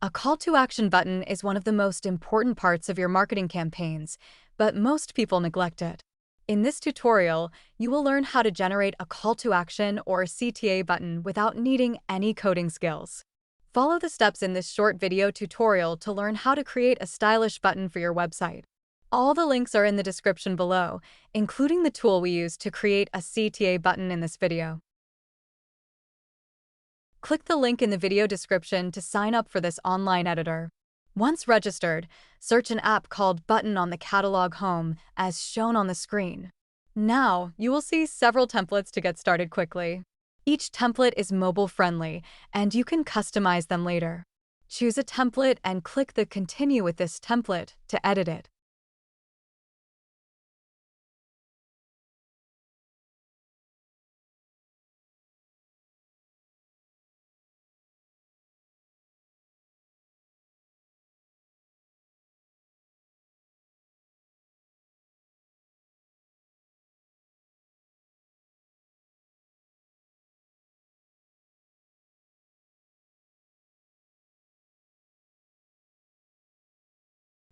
A call to action button is one of the most important parts of your marketing campaigns, but most people neglect it. In this tutorial, you will learn how to generate a call to action or CTA button without needing any coding skills. Follow the steps in this short video tutorial to learn how to create a stylish button for your website. All the links are in the description below, including the tool we use to create a CTA button in this video. Click the link in the video description to sign up for this online editor. Once registered, search an app called Button on the catalog home, as shown on the screen. Now, you will see several templates to get started quickly. Each template is mobile-friendly, and you can customize them later. Choose a template and click the Continue with this template to edit it.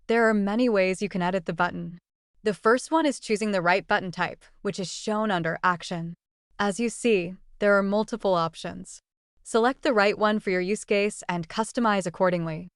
There are many ways you can edit the button. The first one is choosing the right button type, which is shown under Action. As you see, there are multiple options. Select the right one for your use case and customize accordingly.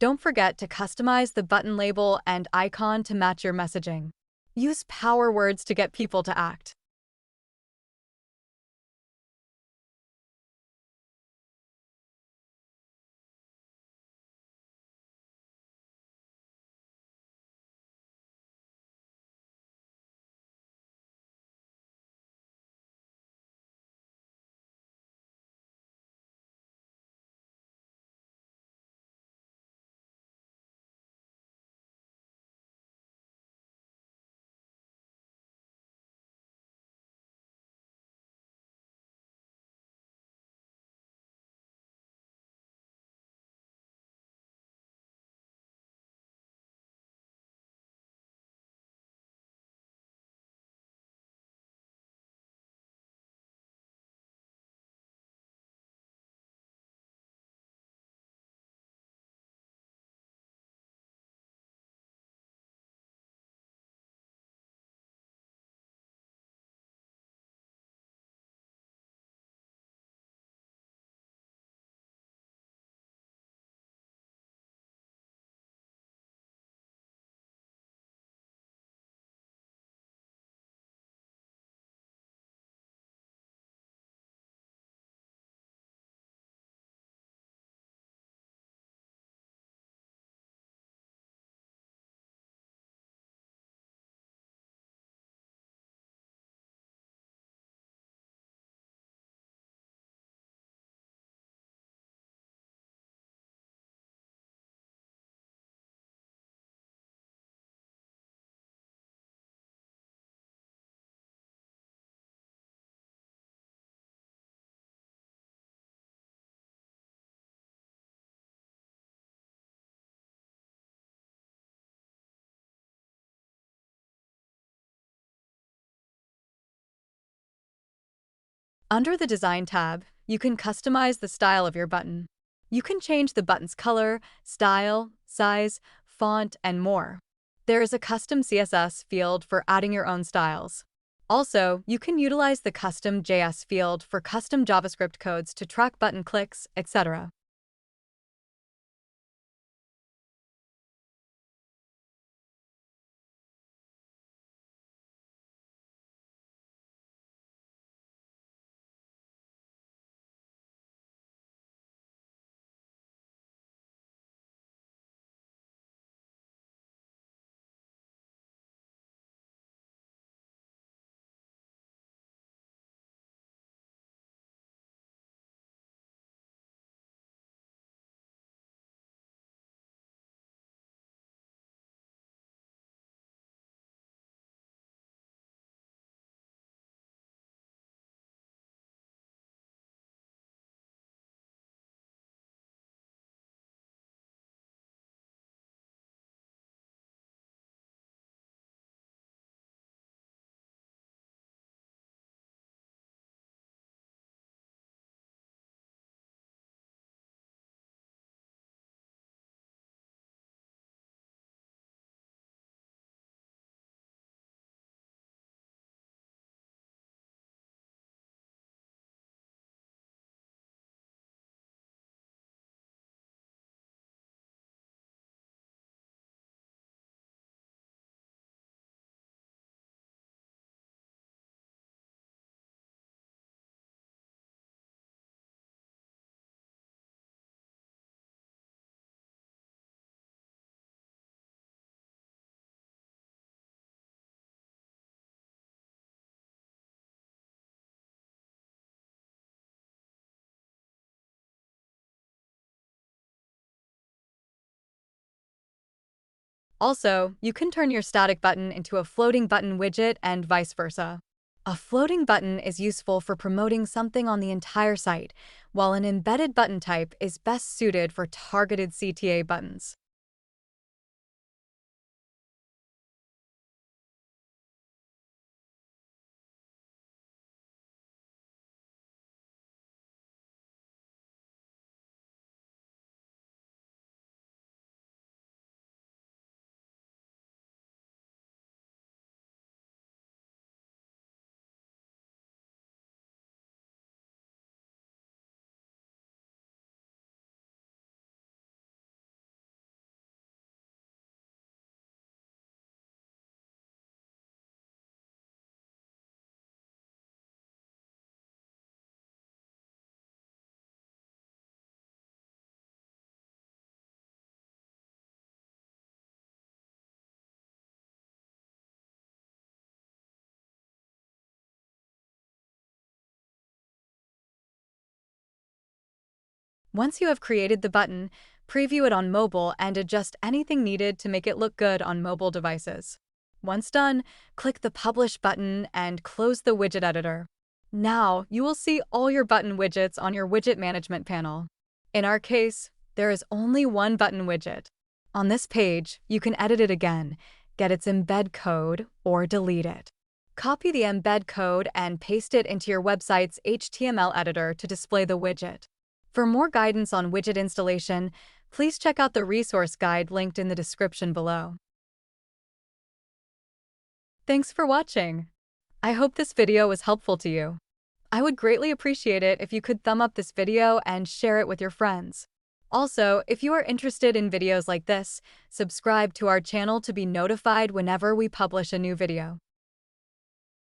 Don't forget to customize the button label and icon to match your messaging. Use power words to get people to act. Under the Design tab, you can customize the style of your button. You can change the button's color, style, size, font, and more. There is a custom CSS field for adding your own styles. Also, you can utilize the custom JS field for custom JavaScript codes to track button clicks, etc. Also, you can turn your static button into a floating button widget and vice versa. A floating button is useful for promoting something on the entire site, while an embedded button type is best suited for targeted CTA buttons. Once you have created the button, preview it on mobile and adjust anything needed to make it look good on mobile devices. Once done, click the Publish button and close the widget editor. Now, you will see all your button widgets on your widget management panel. In our case, there is only one button widget. On this page, you can edit it again, get its embed code, or delete it. Copy the embed code and paste it into your website's HTML editor to display the widget. For more guidance on widget installation, please check out the resource guide linked in the description below. Thanks for watching. I hope this video was helpful to you. I would greatly appreciate it if you could thumb up this video and share it with your friends. Also, if you are interested in videos like this, subscribe to our channel to be notified whenever we publish a new video.